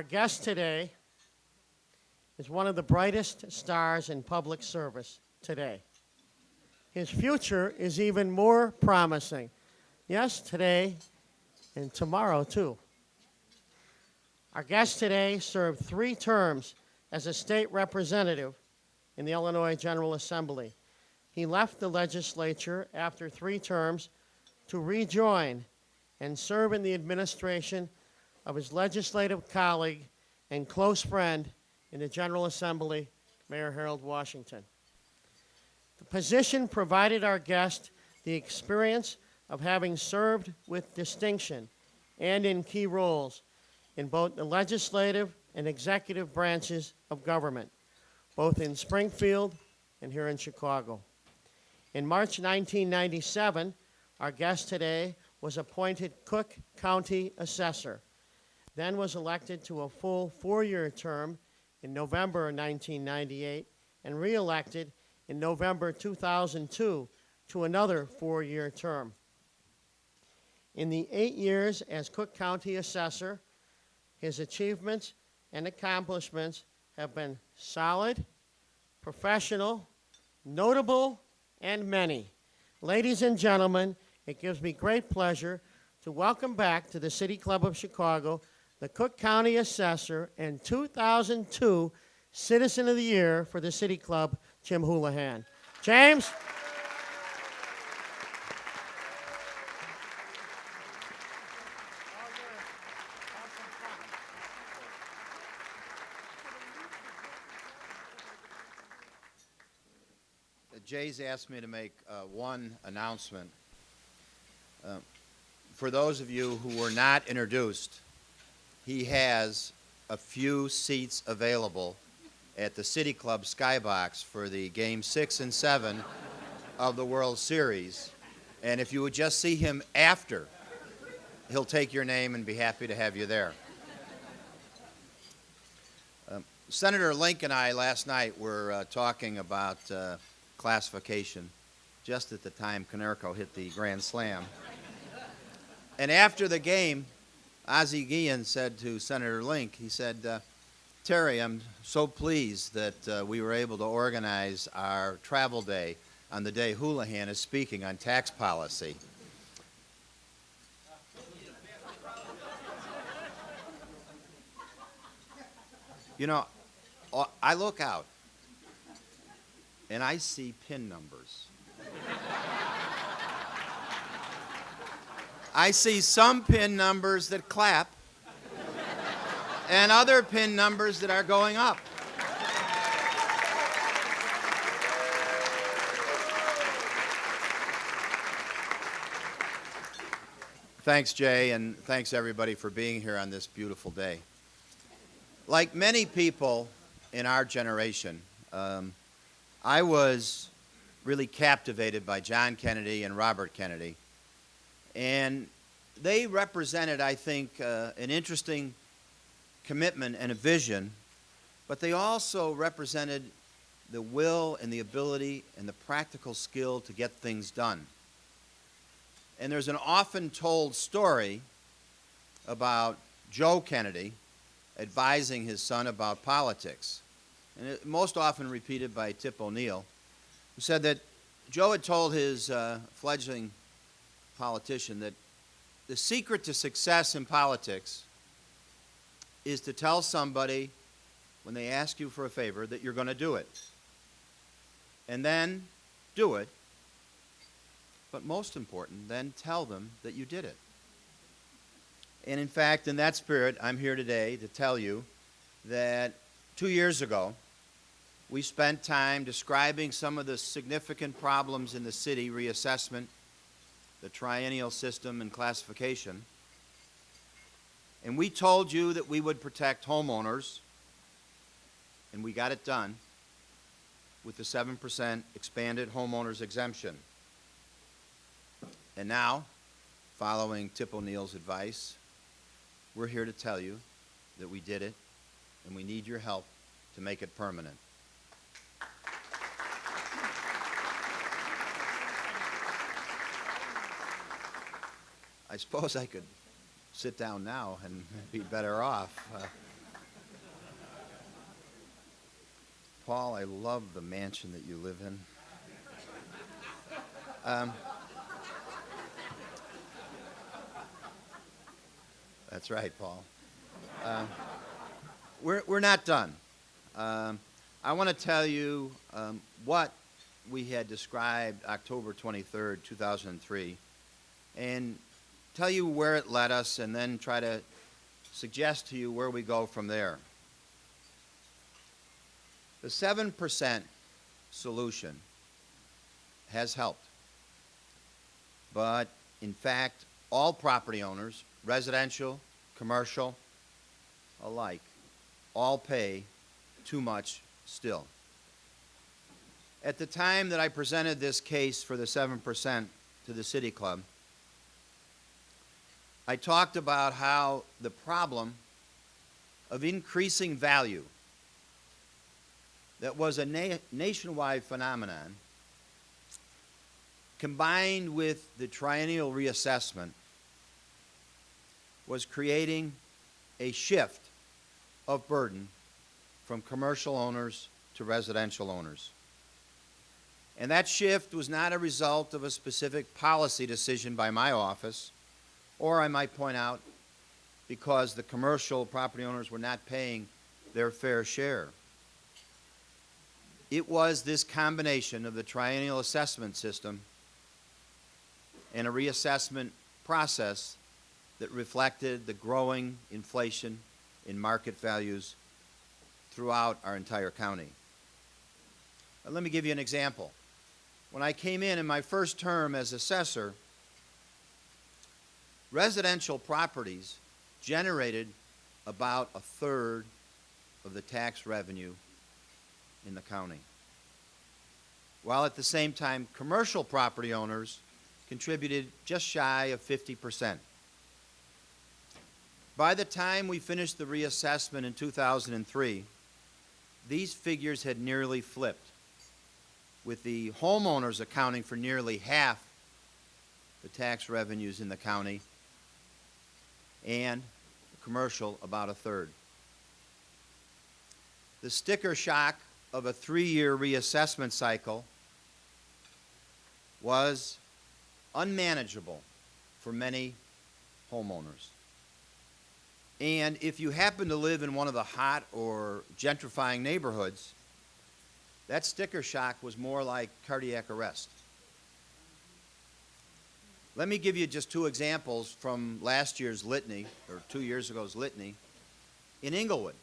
Our guest today is one of the brightest stars in public service today. His future is even more promising. Yes, today and tomorrow, too. Our guest today served 3 terms as a state representative in the Illinois General Assembly. He left the legislature after 3 terms to rejoin and serve in the administration of his legislative colleague and close friend in the General Assembly, Mayor Harold Washington. The position provided our guest the experience of having served with distinction and in key roles in both the legislative and executive branches of government, both in Springfield and here in Chicago. In March 1997, our guest today was appointed Cook County Assessor, then was elected to a full 4-year term in November 1998 and re-elected in November 2002 to another 4-year term. In the 8 years as Cook County Assessor, his achievements and accomplishments have been solid, professional, notable, and many. Ladies and gentlemen, it gives me great pleasure to welcome back to the City Club of Chicago the Cook County Assessor and 2002 Citizen of the Year for the City Club, Jim Houlihan. James? Jay's asked me to make one announcement. For those of you who were not introduced, he has a few seats available at the City Club Skybox for the Game 6 and 7 of the World Series. And if you would just see him after, he'll take your name and be happy to have you there. Senator Link and I last night were talking about classification just at the time Konerko hit the grand slam. And after the game, Ozzie Guillen said to Senator Link, he said, Terry, I'm so pleased that we were able to organize our travel day on the day Houlihan is speaking on tax policy. You know, I look out and I see PIN numbers. I see some PIN numbers that clap and other PIN numbers that are going up. Thanks, Jay, and thanks everybody for being here on this beautiful day. Like many people in our generation, I was really captivated by John Kennedy and Robert Kennedy. And they represented, I think, an interesting commitment and a vision, but they also represented the will and the ability and the practical skill to get things done. And there's an often told story about Joe Kennedy advising his son about politics, and it, most often repeated by Tip O'Neill, who said that Joe had told his fledgling politician that the secret to success in politics is to tell somebody when they ask you for a favor that you're going to do it. And then do it. But most important, then tell them that you did it. And in fact, in that spirit, I'm here today to tell you that 2 years ago, we spent time describing some of the significant problems in the city, reassessment, the triennial system, and classification. And we told you that we would protect homeowners, and we got it done with the 7% expanded homeowners exemption. And now, following Tip O'Neill's advice, we're here to tell you that we did it, and we need your help to make it permanent. I suppose I could sit down now and be better off. Paul, I love the mansion that you live in. That's right, Paul. We're not done. I want to tell you what we had described October 23rd, 2003, and tell you where it led us, and then try to suggest to you where we go from there. The 7% solution has helped. But in fact, all property owners, residential, commercial, alike, all pay too much still. At the time that I presented this case for the 7% to the City Club, I talked about how the problem of increasing value that was a nationwide phenomenon, combined with the triennial reassessment, was creating a shift of burden from commercial owners to residential owners. And that shift was not a result of a specific policy decision by my office, or I might point out, because the commercial property owners were not paying their fair share. It was this combination of the triennial assessment system and a reassessment process that reflected the growing inflation in market values throughout our entire county. Now, let me give you an example. When I came in my first term as assessor, residential properties generated about a third of the tax revenue in the county, while at the same time commercial property owners contributed just shy of 50%. By the time we finished the reassessment in 2003, these figures had nearly flipped, with the homeowners accounting for nearly half the tax revenues in the county and commercial about a third. The sticker shock of a 3-year reassessment cycle was unmanageable for many homeowners. And if you happen to live in one of the hot or gentrifying neighborhoods, that sticker shock was more like cardiac arrest. Let me give you just 2 examples from last year's litany, or 2 years ago's litany. In Inglewood,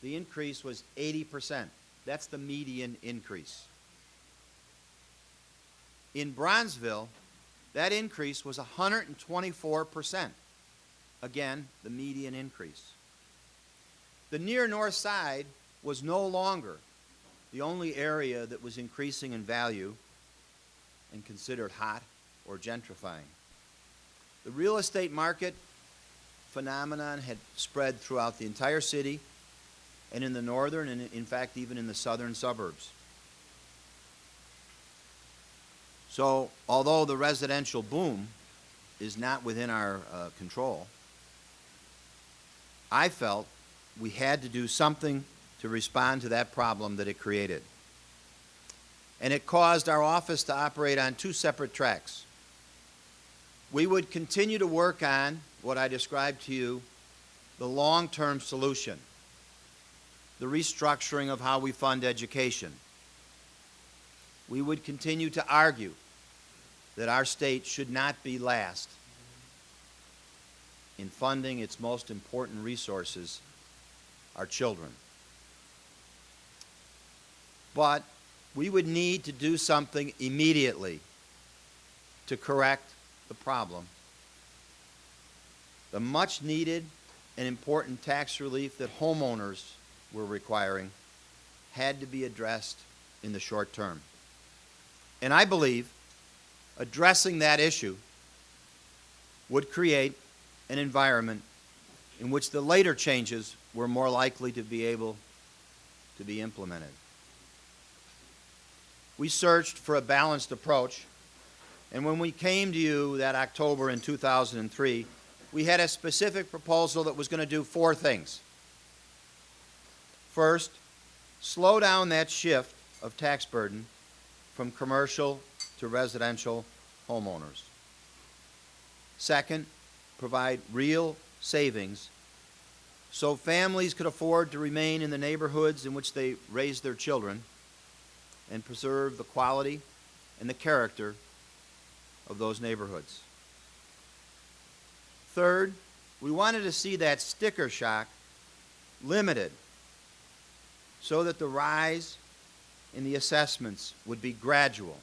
the increase was 80%. That's the median increase. In Bronzeville, that increase was 124%. Again, the median increase. The near north side was no longer the only area that was increasing in value and considered hot or gentrifying. The real estate market phenomenon had spread throughout the entire city and in the northern and, in fact, even in the southern suburbs. So, although the residential boom is not within our control, I felt we had to do something to respond to that problem that it created. And it caused our office to operate on 2 separate tracks. We would continue to work on what I described to you, the long-term solution, the restructuring of how we fund education. We would continue to argue that our state should not be last in funding its most important resources, our children. But we would need to do something immediately to correct the problem. The much needed and important tax relief that homeowners were requiring had to be addressed in the short term. And I believe addressing that issue would create an environment in which the later changes were more likely to be able to be implemented. We searched for a balanced approach, and when we came to you that October in 2003, we had a specific proposal that was going to do 4 things. First, slow down that shift of tax burden from commercial to residential homeowners. Second, provide real savings so families could afford to remain in the neighborhoods in which they raise their children and preserve the quality and the character of those neighborhoods. Third, we wanted to see that sticker shock limited so that the rise in the assessments would be gradual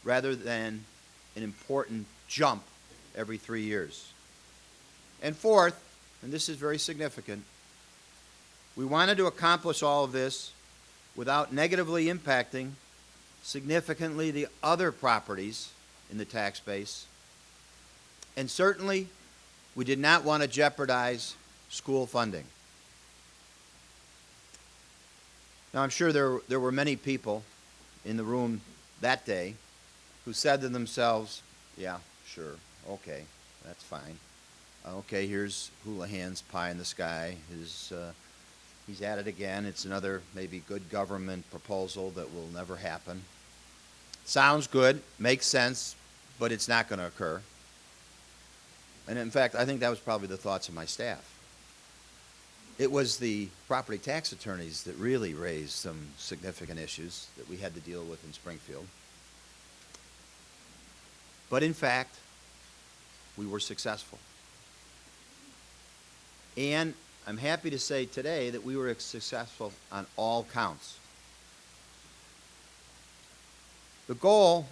rather than an important jump every 3 years. And fourth, and this is very significant, we wanted to accomplish all of this without negatively impacting significantly the other properties in the tax base. And certainly, we did not want to jeopardize school funding. Now, I'm sure there were many people in the room that day who said to themselves, yeah, sure, okay, that's fine. Okay, here's Houlihan's pie in the sky. He's at it again. It's another maybe good government proposal that will never happen. Sounds good, makes sense, but it's not going to occur. And in fact, I think that was probably the thoughts of my staff. It was the property tax attorneys that really raised some significant issues that we had to deal with in Springfield. But in fact, we were successful. And I'm happy to say today that we were successful on all counts. The goal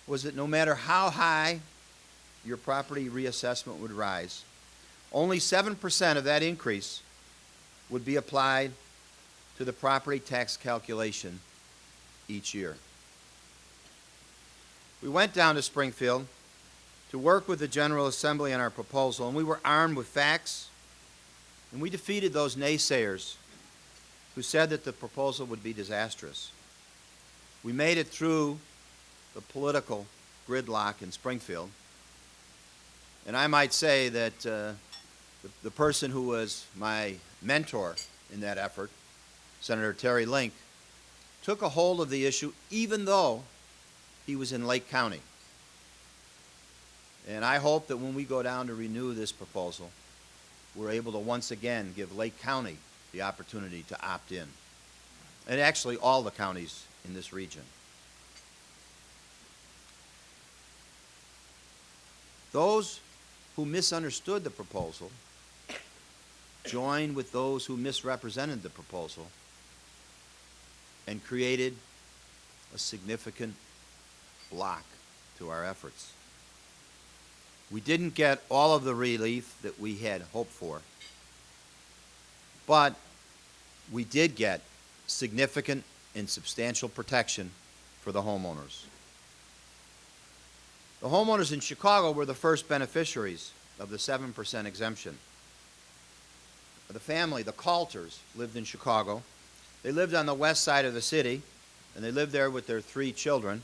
was that no matter how high your property reassessment would rise, only 7% of that increase would be applied to the property tax calculation each year. We went down to Springfield to work with the General Assembly on our proposal, and we were armed with facts, and we defeated those naysayers who said that the proposal would be disastrous. We made it through the political gridlock in Springfield, and I might say that the person who was my mentor in that effort, Senator Terry Link, took a hold of the issue even though he was in Lake County. And I hope that when we go down to renew this proposal, we're able to once again give Lake County the opportunity to opt in, and actually all the counties in this region. Those who misunderstood the proposal joined with those who misrepresented the proposal and created a significant block to our efforts. We didn't get all of the relief that we had hoped for, but we did get significant and substantial protection for the homeowners. The homeowners in Chicago were the first beneficiaries of the 7% exemption. The family, the Coulters, lived in Chicago. They lived on the west side of the city, and they lived there with their 3 children.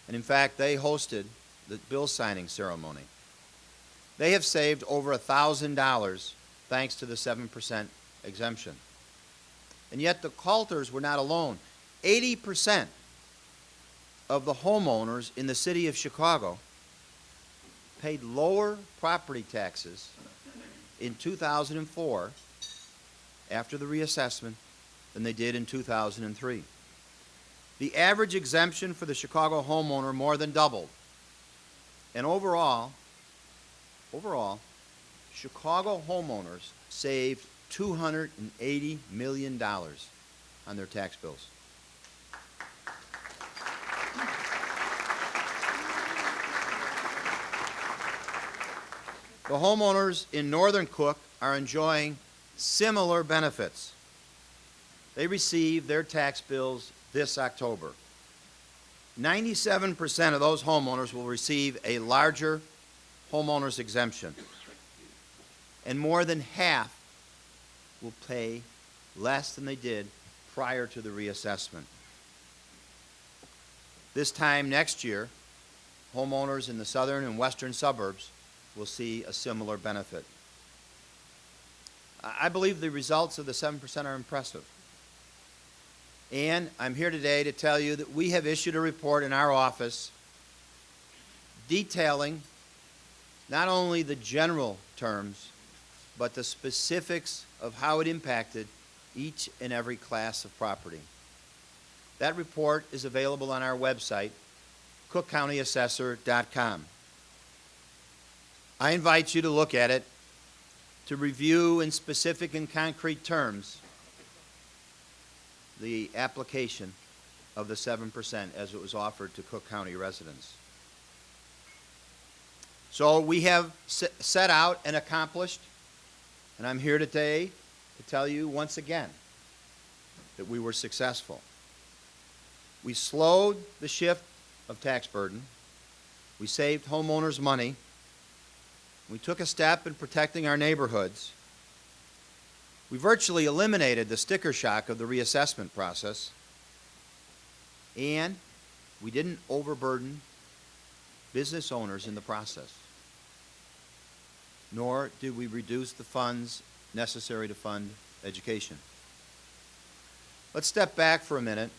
And in fact, they hosted the bill signing ceremony. They have saved over $1,000 thanks to the 7% exemption. And yet the Coulters were not alone. 80% of the homeowners in the city of Chicago paid lower property taxes in 2004 after the reassessment than they did in 2003. The average exemption for the Chicago homeowner more than doubled. And overall, Chicago homeowners saved $280 million on their tax bills. The homeowners in Northern Cook are enjoying similar benefits. They receive their tax bills this October. 97% of those homeowners will receive a larger homeowner's exemption, and more than half will pay less than they did prior to the reassessment. This time next year, homeowners in the southern and western suburbs will see a similar benefit. I believe the results of the 7% are impressive. And I'm here today to tell you that we have issued a report in our office detailing not only the general terms, but the specifics of how it impacted each and every class of property. That report is available on our website, cookcountyassessor.com. I invite you to look at it, to review in specific and concrete terms the application of the 7% as it was offered to Cook County residents. So we have set out and accomplished, and I'm here today to tell you once again that we were successful. We slowed the shift of tax burden. We saved homeowners money. We took a step in protecting our neighborhoods. We virtually eliminated the sticker shock of the reassessment process. And we didn't overburden business owners in the process. Nor did we reduce the funds necessary to fund education. Let's step back for a minute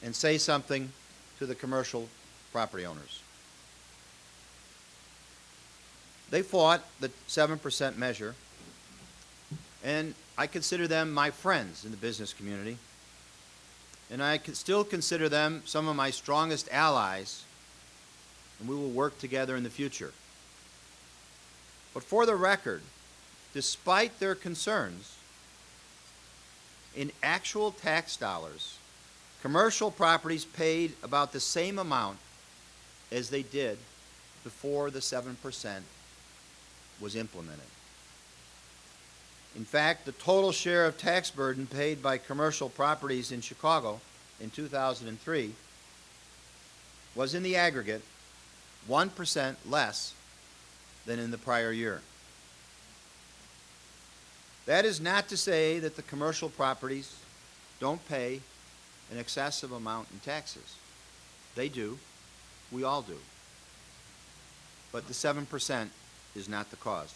and say something to the commercial property owners. They fought the 7% measure, and I consider them my friends in the business community, and I can still consider them some of my strongest allies, and we will work together in the future. But for the record, despite their concerns, in actual tax dollars, commercial properties paid about the same amount as they did before the 7% was implemented. In fact, the total share of tax burden paid by commercial properties in Chicago in 2003 was in the aggregate 1% less than in the prior year. That is not to say that the commercial properties don't pay an excessive amount in taxes. They do. We all do. But the 7% is not the cause.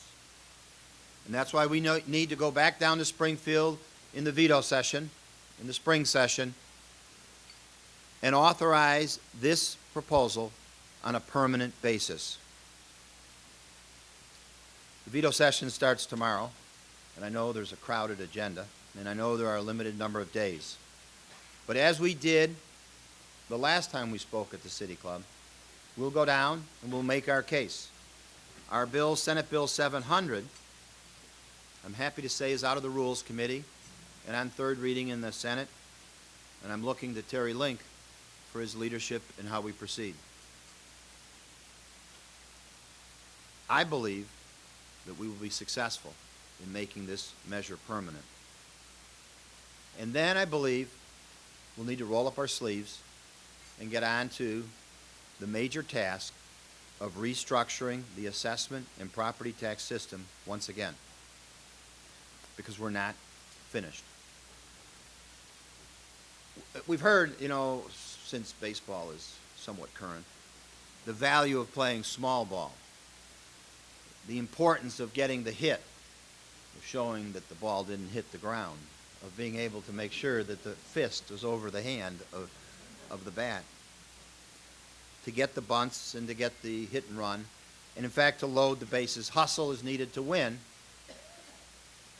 And that's why we need to go back down to Springfield in the veto session, in the spring session, and authorize this proposal on a permanent basis. The veto session starts tomorrow, and I know there's a crowded agenda, and I know there are a limited number of days. But as we did the last time we spoke at the City Club, we'll go down and we'll make our case. Our bill, Senate Bill 700, I'm happy to say is out of the Rules Committee and on third reading in the Senate, and I'm looking to Terry Link for his leadership in how we proceed. I believe that we will be successful in making this measure permanent. And then I believe we'll need to roll up our sleeves and get on to the major task of restructuring the assessment and property tax system once again, because we're not finished. We've heard, since baseball is somewhat current, the value of playing small ball, the importance of getting the hit, of showing that the ball didn't hit the ground, of being able to make sure that the fist was over the hand of the bat, to get the bunts and to get the hit and run, and in fact to load the bases. Hustle is needed to win.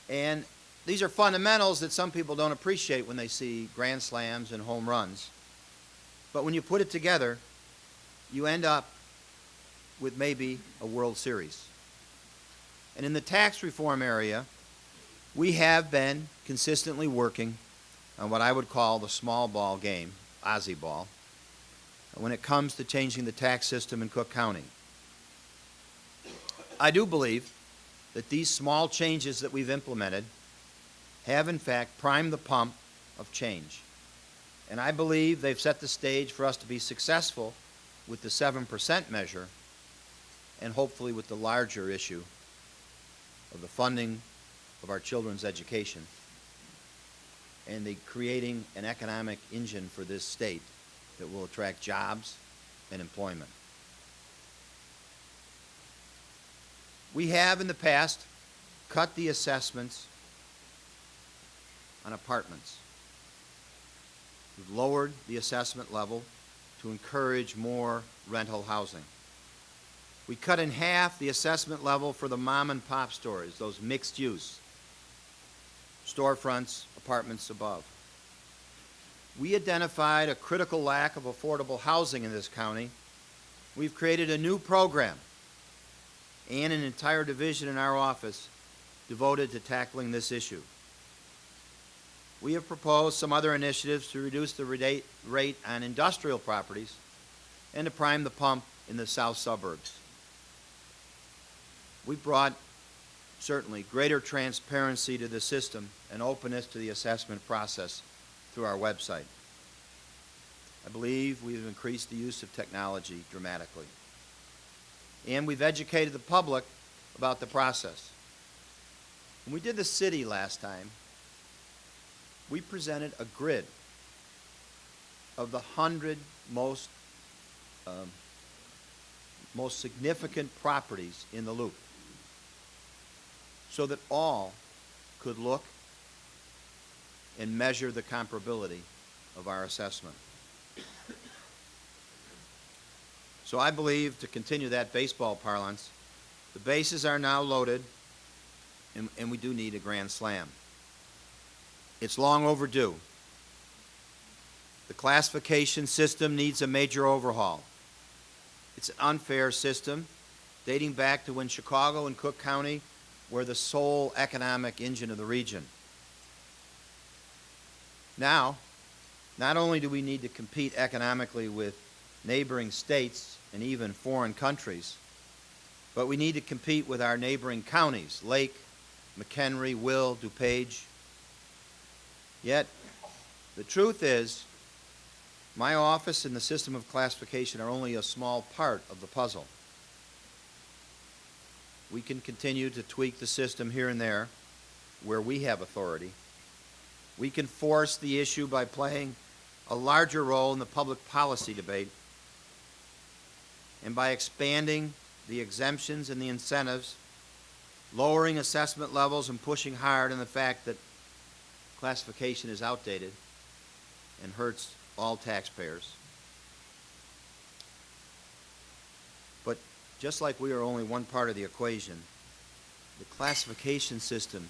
And these are fundamentals that some people don't appreciate when they see grand slams and home runs. But when you put it together, you end up with maybe a World Series. And in the tax reform area, we have been consistently working on what I would call the small ball game, Ozzie ball, when it comes to changing the tax system in Cook County. I do believe that these small changes that we've implemented have in fact primed the pump of change. And I believe they've set the stage for us to be successful with the 7% measure and hopefully with the larger issue of the funding of our children's education and the creating an economic engine for this state that will attract jobs and employment. We have in the past cut the assessments on apartments. We've lowered the assessment level to encourage more rental housing. We cut in half the assessment level for the mom and pop stores, those mixed use, storefronts, apartments above. We identified a critical lack of affordable housing in this county. We've created a new program and an entire division in our office devoted to tackling this issue. We have proposed some other initiatives to reduce the rate on industrial properties and to prime the pump in the south suburbs. We've brought certainly greater transparency to the system and openness to the assessment process through our website. I believe we've increased the use of technology dramatically. And we've educated the public about the process. When we did the city last time, we presented a grid of the 100 most significant properties in the loop, so that all could look and measure the comparability of our assessment. So I believe, to continue that baseball parlance, the bases are now loaded, and we do need a grand slam. It's long overdue. The classification system needs a major overhaul. It's an unfair system dating back to when Chicago and Cook County were the sole economic engine of the region. Now, not only do we need to compete economically with neighboring states and even foreign countries, but we need to compete with our neighboring counties, Lake, McHenry, Will, DuPage. Yet, the truth is, my office and the system of classification are only a small part of the puzzle. We can continue to tweak the system here and there where we have authority. We can force the issue by playing a larger role in the public policy debate and by expanding the exemptions and the incentives, lowering assessment levels and pushing hard on the fact that classification is outdated and hurts all taxpayers. But just like we are only one part of the equation, the classification system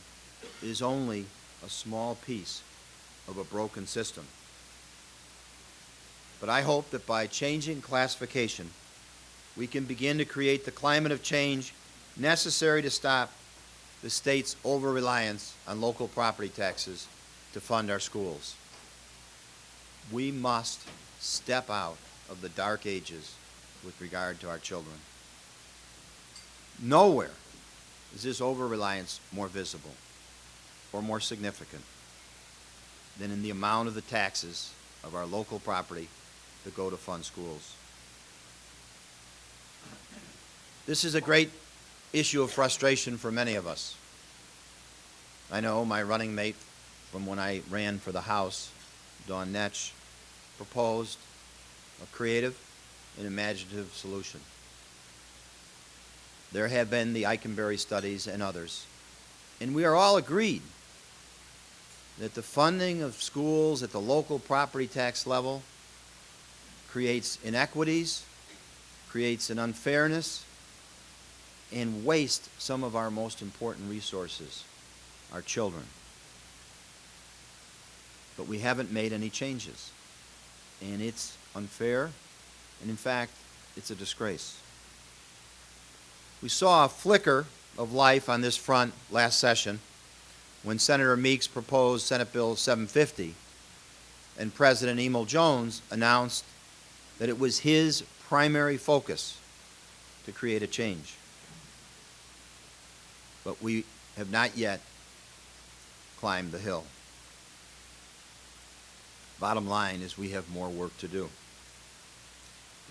is only a small piece of a broken system. But I hope that by changing classification, we can begin to create the climate of change necessary to stop the state's over-reliance on local property taxes to fund our schools. We must step out of the dark ages with regard to our children. Nowhere is this over-reliance more visible or more significant than in the amount of the taxes of our local property that go to fund schools. This is a great issue of frustration for many of us. I know my running mate from when I ran for the House, Dawn Netsch, proposed a creative and imaginative solution. There have been the Eikenberry studies and others, and we are all agreed that the funding of schools at the local property tax level creates inequities, creates an unfairness, and wastes some of our most important resources, our children. But we haven't made any changes, and it's unfair, and in fact, it's a disgrace. We saw a flicker of life on this front last session when Senator Meeks proposed Senate Bill 750 and President Emil Jones announced that it was his primary focus to create a change. But we have not yet climbed the hill. Bottom line is we have more work to do.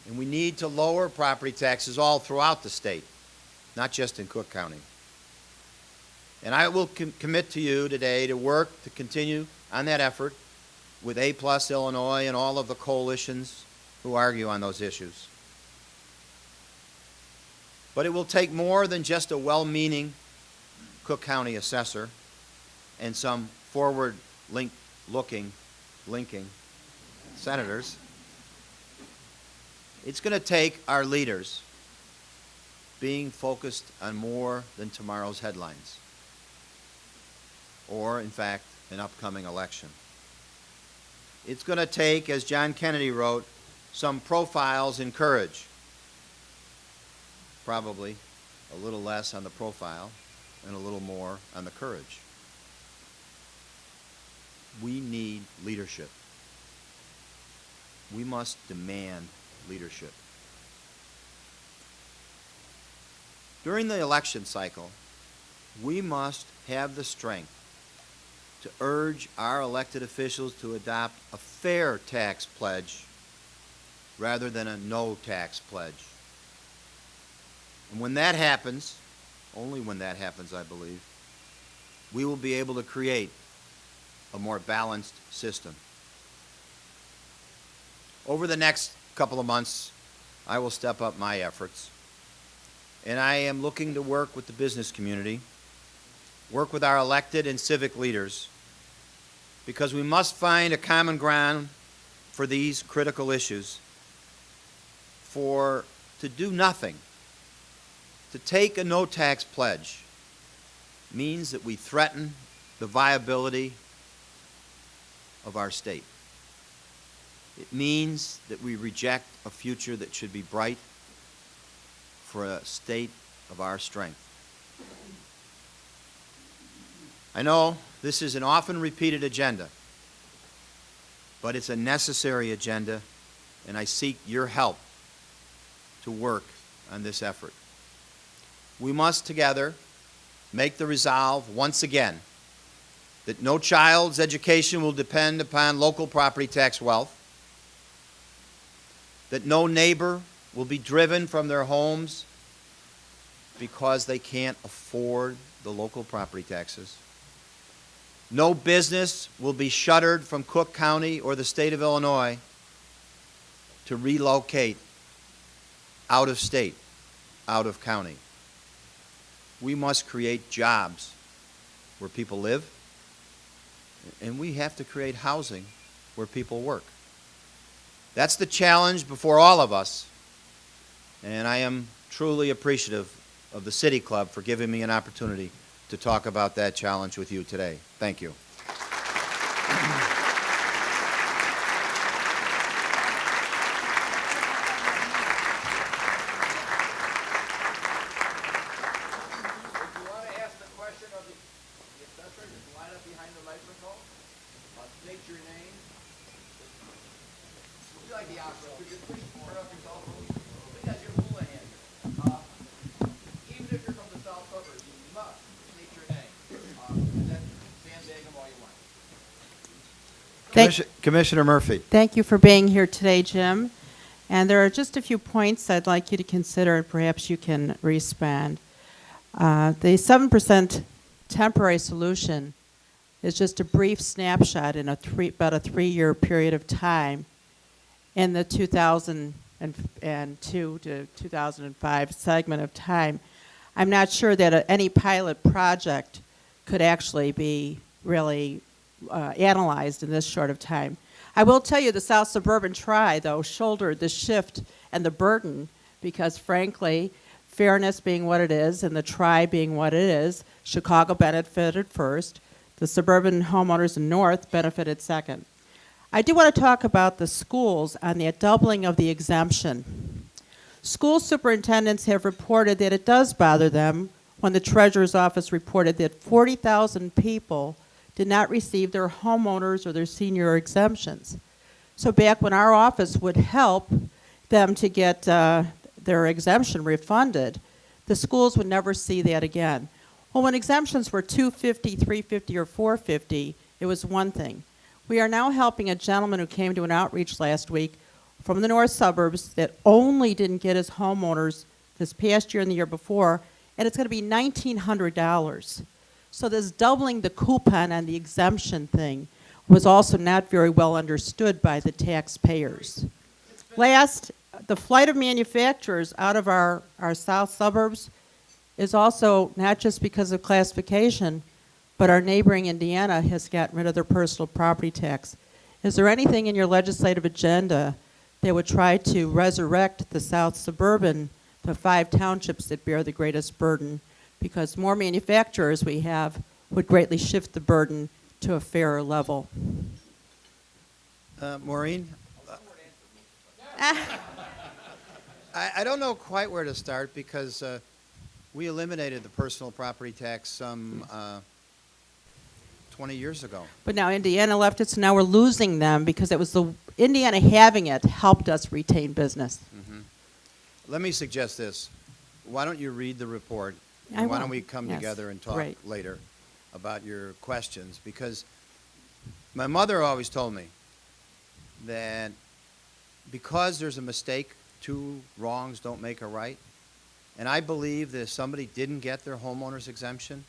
And we need to lower property taxes all throughout the state, not just in Cook County. And I will commit to you today to work to continue on that effort with A+ Illinois and all of the coalitions who argue on those issues. But it will take more than just a well-meaning Cook County assessor and some forward linking senators, it's going to take our leaders being focused on more than tomorrow's headlines, or, in fact, an upcoming election. It's going to take, as John Kennedy wrote, some profiles in courage. Probably a little less on the profile and a little more on the courage. We need leadership. We must demand leadership. During the election cycle, we must have the strength to urge our elected officials to adopt a fair tax pledge rather than a no tax pledge. And when that happens, only when that happens, I believe, we will be able to create a more balanced system. Over the next couple of months, I will step up my efforts, and I am looking to work with the business community, work with our elected and civic leaders, because we must find a common ground for these critical issues. For to do nothing, to take a no-tax pledge, means that we threaten the viability of our state. It means that we reject a future that should be bright for a state of our strength. I know this is an often repeated agenda, but it's a necessary agenda, and I seek your help to work on this effort. We must together make the resolve once again that no child's education will depend upon local property tax wealth, that no neighbor will be driven from their homes because they can't afford the local property taxes. No business will be shuttered from Cook County or the state of Illinois to relocate out of state, out of county. We must create jobs where people live, and we have to create housing where people work. That's the challenge before all of us, and I am truly appreciative of the City Club for giving me an opportunity to talk about that challenge with you today. Thank you. Commissioner Murphy. Thank you for being here today, Jim. And there are just a few points I'd like you to consider, and perhaps you can respond. The 7% temporary solution is just a brief snapshot in about a 3-year period of time in the 2002 to 2005 segment of time. I'm not sure that any pilot project could actually be really analyzed in this short of time. I will tell you the South Suburban Tri, though, shouldered the shift and the burden because, frankly, fairness being what it is and the Tri being what it is, Chicago benefited first. The suburban homeowners in North benefited second. I do want to talk about the schools and the doubling of the exemption. School superintendents have reported that it does bother them when the Treasurer's Office reported that 40,000 people did not receive their homeowners or their senior exemptions. So back when our office would help them to get their exemption refunded, the schools would never see that again. Well, when exemptions were $250, $350, or $450, it was one thing. We are now helping a gentleman who came to an outreach last week from the north suburbs that only didn't get his homeowners this past year and the year before, and it's going to be $1,900. So this doubling the coupon on the exemption thing was also not very well understood by the taxpayers. Last, the flight of manufacturers out of our south suburbs is also not just because of classification, but our neighboring Indiana has gotten rid of their personal property tax. Is there anything in your legislative agenda that would try to resurrect the South Suburban, the 5 townships that bear the greatest burden? Because more manufacturers we have would greatly shift the burden to a fairer level. Maureen? I don't know quite where to start because we eliminated the personal property tax some 20 years ago. But now Indiana left it, so now we're losing them because it was the Indiana having it helped us retain business. Let me suggest this. Why don't you read the report? I And why will. don't we come Yes. together and talk Great. later about your questions? Because my mother always told me that because there's a mistake, 2 wrongs don't make a right. And I believe that if somebody didn't get their homeowner's exemption,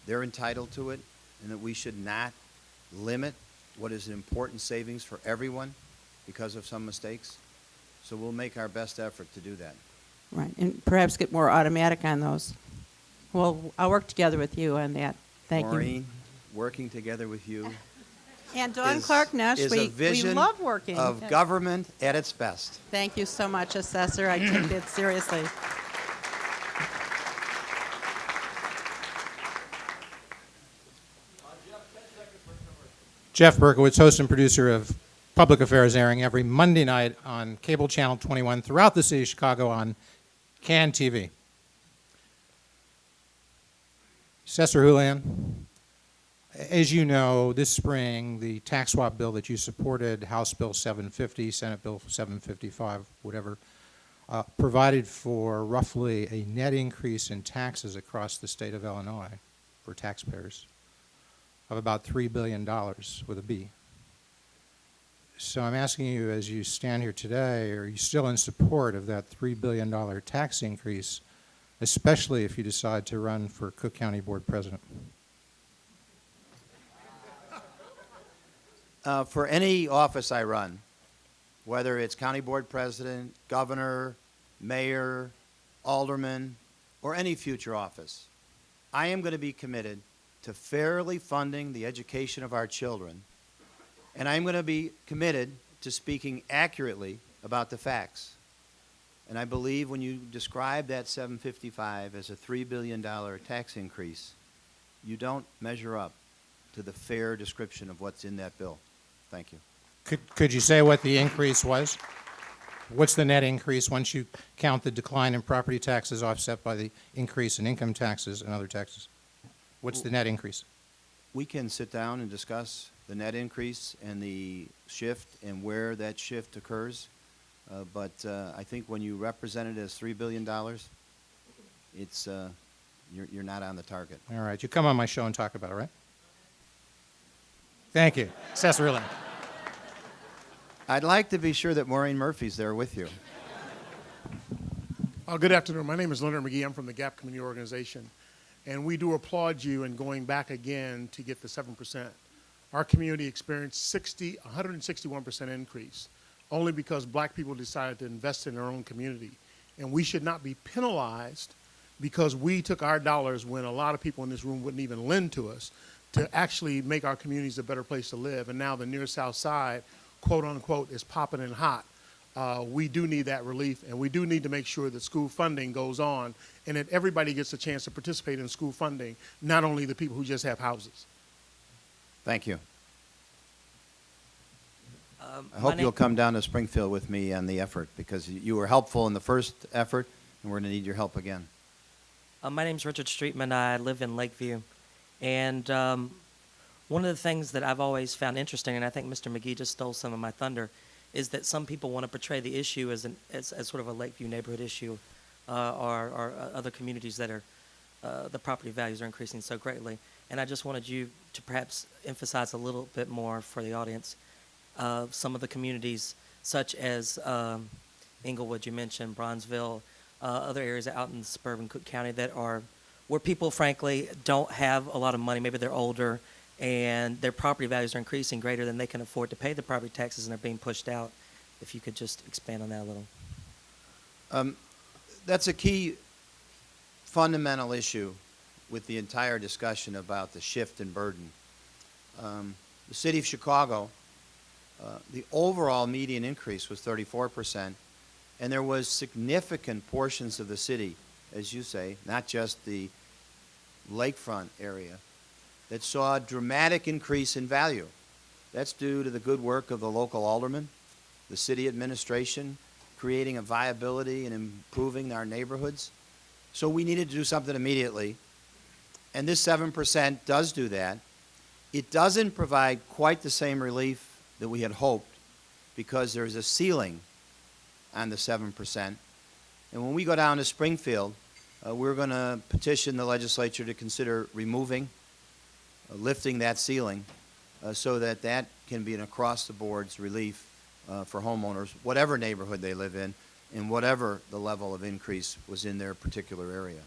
they're entitled to it, and that we should not limit what is an important savings for everyone because of some mistakes. So we'll make our best effort to do that. Right, and perhaps get more automatic on those. Well, I'll work together with you on that. Thank you. Maureen, working together with you And Dawn is, Clark Nash, is a we vision love working. of Yes. government at its best. Thank you so much, Assessor. I take that seriously. Jeff Berkowitz, host and producer of Public Affairs, airing every Monday night on cable channel 21 throughout the city of Chicago on CAN TV. Assessor Houlihan, as you know, this spring, the tax swap bill that you supported, House Bill 750, Senate Bill 755, whatever, provided for roughly a net increase in taxes across the state of Illinois for taxpayers of about $3 billion with a B. So I'm asking you, as you stand here today, are you still in support of that $3 billion tax increase, especially if you decide to run for Cook County Board President? For any office I run, whether it's county board president, governor, mayor, alderman, or any future office, I am going to be committed to fairly funding the education of our children, and I'm going to be committed to speaking accurately about the facts. And I believe when you describe that 755 as a $3 billion tax increase, you don't measure up to the fair description of what's in that bill. Thank you. Could you say what the increase was? What's the net increase once you count the decline in property taxes offset by the increase in income taxes and other taxes? What's the net increase? We can sit down and discuss the net increase and the shift and where that shift occurs. But I think when you represent it as $3 billion, it's, you're not on the target. All right, you come on my show and talk about it, right? Thank you. Assessor Houlihan. I'd like to be sure that Maureen Murphy's there with you. Good afternoon. My name is Leonard McGee. I'm from the GAP Community Organization. And we do applaud you in going back again to get the 7%. Our community experienced 161% increase only because black people decided to invest in their own community. And we should not be penalized because we took our dollars when a lot of people in this room wouldn't even lend to us to actually make our communities a better place to live. And now the near South Side, quote unquote, is popping and hot. We do need that relief, and we do need to make sure that school funding goes on and that everybody gets a chance to participate in school funding, not only the people who just have houses. Thank you. I hope you'll come down to Springfield with me on the effort because you were helpful in the first effort, and we're going to need your help again. My name's Richard Streetman. I live in Lakeview. And one of the things that I've always found interesting, and I think Mr. McGee just stole some of my thunder, is that some people want to portray the issue as sort of a Lakeview neighborhood issue or other communities that are, the property values are increasing so greatly. And I just wanted you to perhaps emphasize a little bit more for the audience some of the communities such as Englewood, you mentioned, Bronzeville, other areas out in suburban Cook County that are where people, frankly, don't have a lot of money. Maybe they're older, and their property values are increasing greater than they can afford to pay the property taxes, and they're being pushed out. If you could just expand on that a little. That's a key fundamental issue with the entire discussion about the shift in burden. The city of Chicago the overall median increase was 34%, and there was significant portions of the city, as you say, not just the lakefront area, that saw a dramatic increase in value. That's due to the good work of the local aldermen, the city administration, creating a viability and improving our neighborhoods. So we needed to do something immediately, and this 7% does do that. It doesn't provide quite the same relief that we had hoped because there's a ceiling on the 7%. And when we go down to Springfield, we're going to petition the legislature to consider removing, lifting that ceiling so that that can be an across-the-board relief for homeowners, whatever neighborhood they live in, and whatever the level of increase was in their particular area.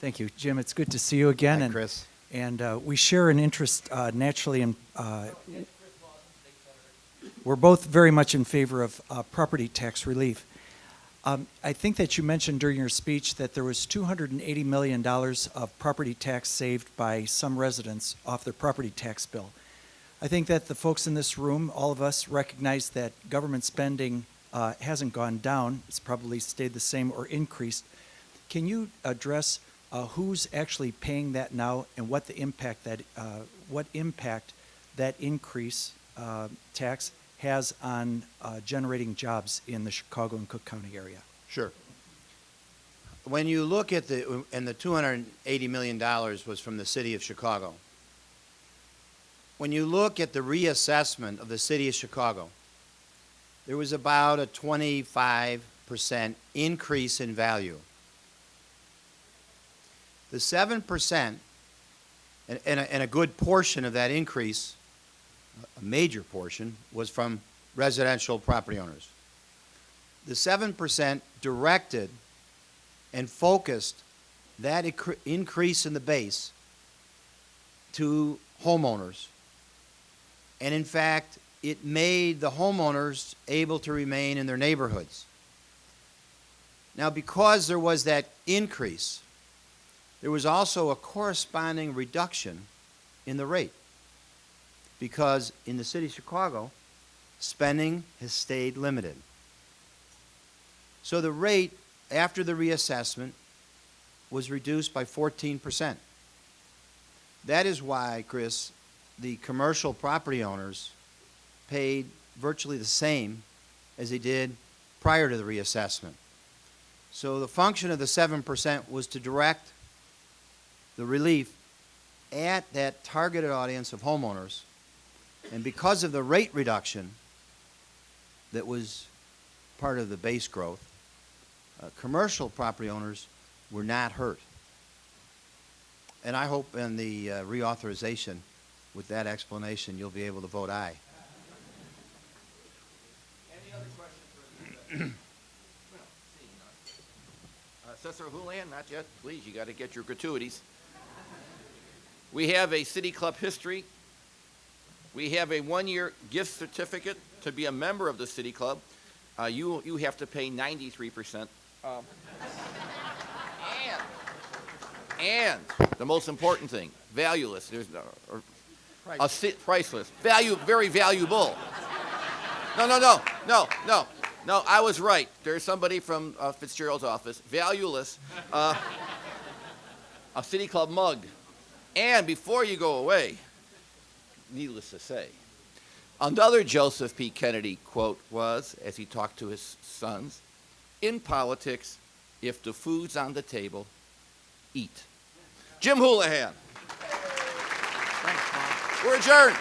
Thank you, Jim. It's good to see you again. Hi, Chris. And we share an interest naturally in. We're both very much in favor of property tax relief. I think that you mentioned during your speech that there was $280 million of property tax saved by some residents off their property tax bill. I think that the folks in this room, all of us, recognize that government spending hasn't gone down. It's probably stayed the same or increased. Can you address who's actually paying that now and what the impact that increase tax has on generating jobs in the Chicago and Cook County area? Sure. When you look at the $280 million was from the city of Chicago. When you look at the reassessment of the city of Chicago, there was about a 25% increase in value. The 7%, and a good portion of that increase, a major portion, was from residential property owners. The 7% directed and focused that increase in the base to homeowners. And in fact, it made the homeowners able to remain in their neighborhoods. Now, because there was that increase, there was also a corresponding reduction in the rate. Because in the city of Chicago, spending has stayed limited. So the rate after the reassessment was reduced by 14%. That is why, Chris, the commercial property owners paid virtually the same as they did prior to the reassessment. So the function of the 7% was to direct the relief at that targeted audience of homeowners. And because of the rate reduction that was part of the base growth, commercial property owners were not hurt. And I hope in the reauthorization, with that explanation, you'll be able to vote aye. Any other questions for the Assessor Houlihan? Not yet. Please, you got to get your gratuities. We have a City Club history. We have a one-year gift certificate to be a member of the City Club. You have to pay 93%. And the most important thing, valueless. There's priceless. Very valuable. No, I was right. There's somebody from Fitzgerald's office. Valueless. A City Club mug. And before you go away, needless to say, another Joseph P. Kennedy quote was, as he talked to his sons, in politics, if the food's on the table, eat. Jim Houlihan. Thanks, Bob. We're adjourned.